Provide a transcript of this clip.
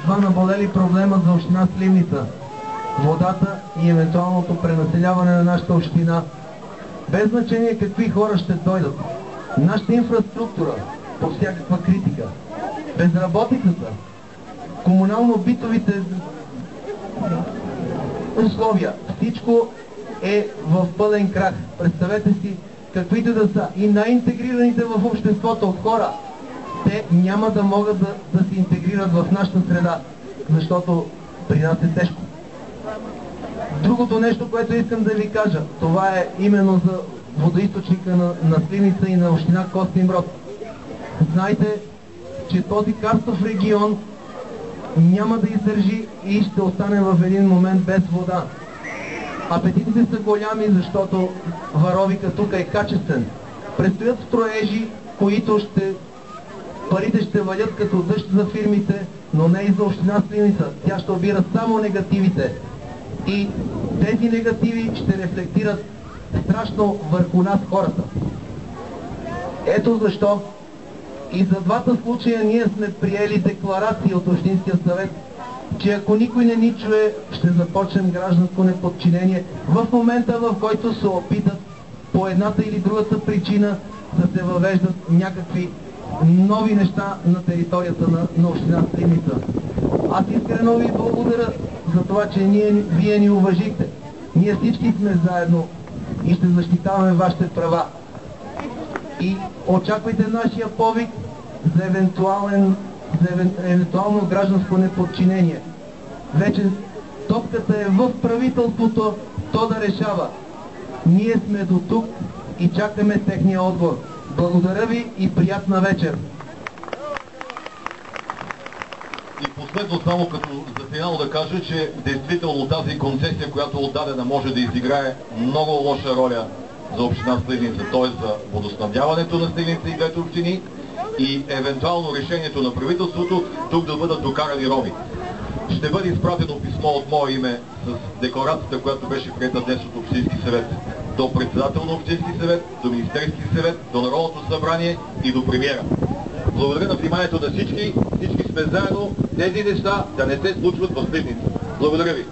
два наболели проблема за община Сливница. Водата и евентуалното пренаселяване на нашата община. Без значение какви хора ще дойдат. Нашата инфраструктура по всякаква критика. Безработицата. Комунално-битовите условия. Всичко е в пълен крах. Представете си каквито да са и най-интегрираните в обществото хора. Те няма да могат да се интегрират в нашата среда, защото при нас е тежко. Другото нещо, което искам да ви кажа, това е именно за водоизточника на Сливница и на община Костинброд. Знайте, че този карстов регион няма да издържи и ще остане в един момент без вода. Апетитите са голями, защото варовика тук е качествен. Предстоят строежи, които парите ще валят като дъжд за фирмите, но не и за община Сливница. Тя ще обира само негативите. И тези негативи ще рефлектират страшно върху нас хората. Ето защо и за двата случая ние сме приели декларации от Общинския съвет, че ако никой не ни чуе, ще започнем гражданско неподчинение в момента, в който се опитат по едната или другата причина да се въвеждат някакви нови неща на територията на община Сливница. Аз искрено ви благодаря за това, че вие ни уважихте. Ние всички сме заедно и ще защитаваме вашите права. И очаквайте нашия повик за евентуално гражданско неподчинение. Вече топката е в правителството, то да решава. Ние сме до тук и чакаме техния отговор. Благодаря ви и приятна вечер! И последно, само като за финал да кажа, че действително тази концесия, която е отдадена, може да изиграе много лоша роля за община Сливница, т.е. за водоснабдяването на Сливница и двете общини и евентуално решението на правителството тук да бъдат докарани роми. Ще бъде изпратено писмо от мое име с декларацията, която беше приета днес от Общински съвет до председател на Общински съвет, до Министерски съвет, до Народното събрание и до премиера. Благодаря на вниманието на всички. Всички сме заедно. Тези неща да не се случват в Сливница. Благодаря ви.